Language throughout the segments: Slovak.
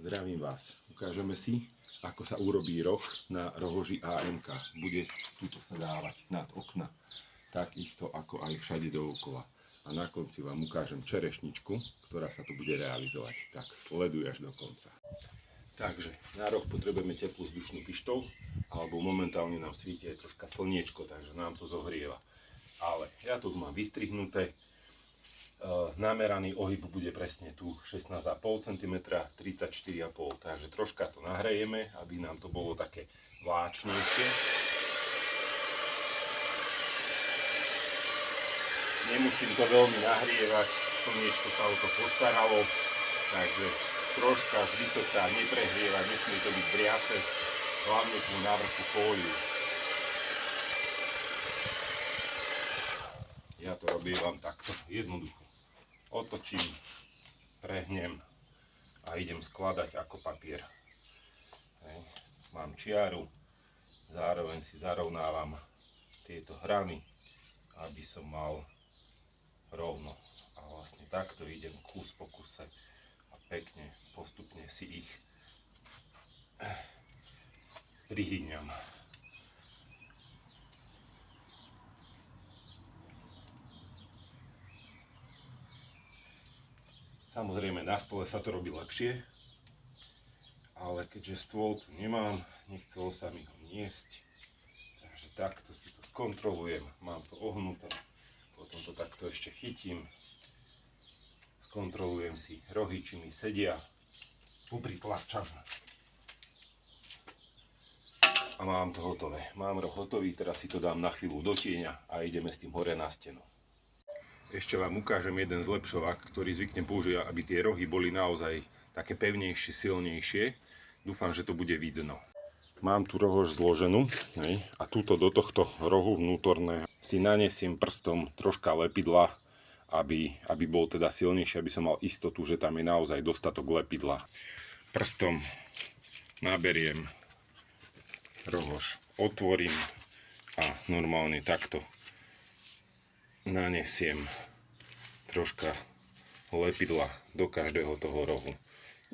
Zdravím vás. Ukážeme si, ako sa urobí roh na rohoži AMK. Bude tuto sa dávať nad okna, takisto ako aj všade dookola. A na konci vám ukážem čerešničku, ktorá sa tu bude realizovať. Tak sleduj až do konca. Takže na roh potrebujeme teplú vzdušnú pištoľ, alebo momentálne nám svíti aj troška slniečko, takže nám to zohrieva. Ale ja to tu mám vystrihnuté. Nameraný ohyb bude presne tu 16,5 cm, 34,5 cm, takže troška to nahrejeme, aby nám to bolo také vláčnejšie. Nemusím to veľmi nahrievať, slniečko sa o to postaralo, takže troška zvysoká neprehrievať, nesmie to byť vriace, hlavne tu na vrchu fóliu. Ja to robievam takto jednoducho. Otočím, prehnem a idem skladať ako papier. Mám čiaru, zároveň si zarovnávam tieto hrany, aby som mal rovno. A vlastne takto idem kus po kuse a pekne, postupne si ich prihýňam. Samozrejme na stole sa to robí lepšie, ale keďže stôl tu nemám, nechcelo sa mi ho niesť, takže takto si to skontrolujem, mám to ohnuté, potom to takto ešte chytím, skontrolujem si rohy, či mi sedia, popritlačam a mám to hotové. Mám roh hotový, teraz si to dám na chvíľu do tieňa a ideme s tým hore na stenu. Ešte vám ukážem jeden zlepšovák, ktorý zvyknem používať, aby tie rohy boli naozaj také pevnejšie, silnejšie. Dúfam, že to bude vidno. Mám tu rohož zloženú, a túto do tohto rohu vnútorného si nanesiem prstom troška lepidla, aby bol teda silnejší, aby som mal istotu, že tam je naozaj dostatok lepidla. Prstom naberiem rohož, otvorím a normálne takto nanesiem troška lepidla do každého toho rohu.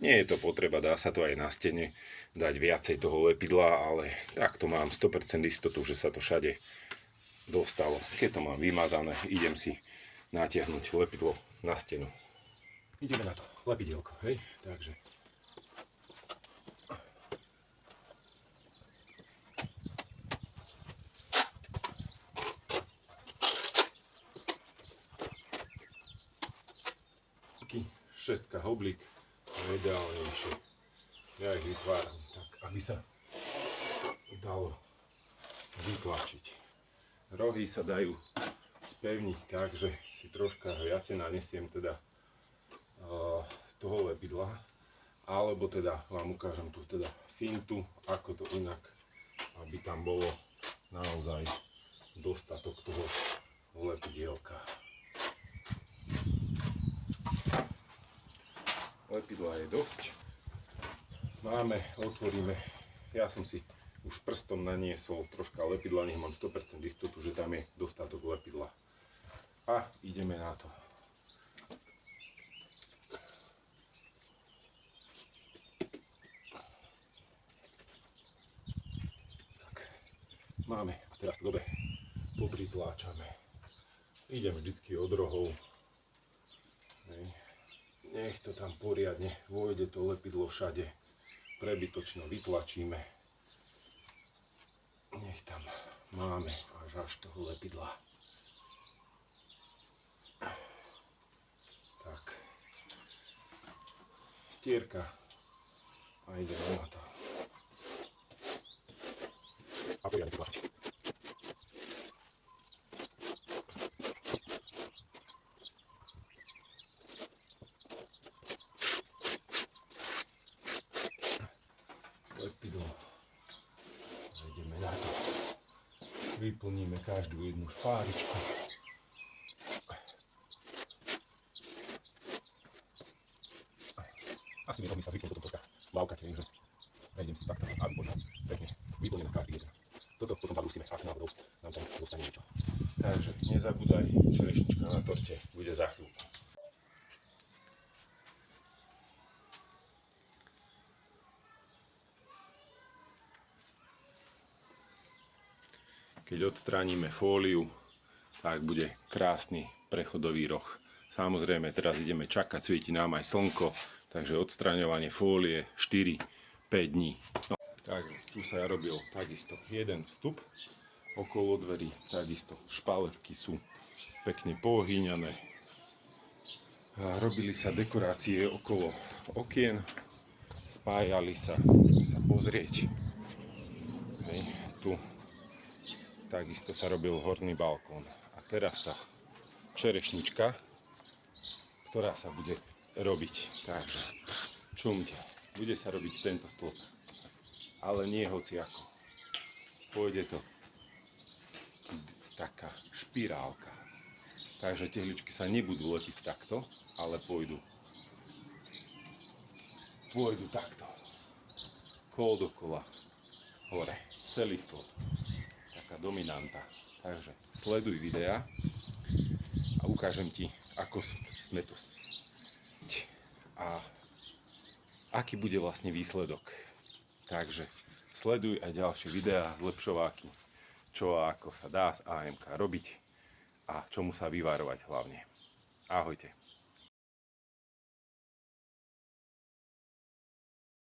Nie je to potreba, dá sa to aj na stene dať viacej toho lepidla, ale takto mám 100% istotu, že sa to všade dostalo. Keď to mám vymazané, idem si natiahnuť lepidlo na stenu. Ideme na to, lepidielko, hej? Takže šestka hoblík je ideálnejšie. Ja ich vytváram tak, aby sa dalo vytlačiť. Rohy sa dajú spevniť tak, že si troška viacej nanesiem teda toho lepidla, alebo teda vám ukážem tu teda fintu, ako to inak, aby tam bolo naozaj dostatok toho lepidielka. Lepidla je dosť. Máme, otvoríme. Ja som si už prstom naniesol troška lepidla, nech mám 100% istotu, že tam je dostatok lepidla. A ideme na to. Tak, máme. A teraz to dobre popritláčame. Idem vždycky od rohov. Nech to tam poriadne vôjde to lepidlo všade. Prebytočno vytlačíme. Nech tam máme až toho lepidla. Tak. Stierka. A ideme na to. A poriadne vytlačiť. Lepidlo. Ideme na to. Vyplníme každú jednu špáričku. Asi mi sa zvykne potom troška bávkať, že nejdem si takto, aby boli pekne vyplnené každý jeden. Toto potom zadúsime, ak náhodou nám tam dostane niečo. Takže nezabúdaj, čerešnička na torte bude za chvíľku. keď odstránime fóliu, tak bude krásny prechodový roh. Samozrejme, teraz ideme čakať, svieti nám aj slnko, takže odstraňovanie fólie 4-5 dní. No, takže tu sa robil takisto jeden vstup okolo dverí, takisto špaletky sú pekne pohýňané. Robili sa dekorácie okolo okien, spájali sa pozrieť. Hej, tu takisto sa robil horný balkón. A teraz tá čerešnička, ktorá sa bude robiť. Takže čumte, bude sa robiť tento stĺp. Ale nie hociako. Pôjde to taká špirálka. Takže tehličky sa nebudú lepiť takto, ale pôjdu takto. Kol dokola, hore, celý stĺp. Taká dominanta. Takže sleduj videa a ukážem ti, ako sme to a aký bude vlastne výsledok. Takže sleduj aj ďalšie videá, zlepšováky, čo a ako sa dá z AMK robiť a čomu sa vyvarovať hlavne. Ahojte.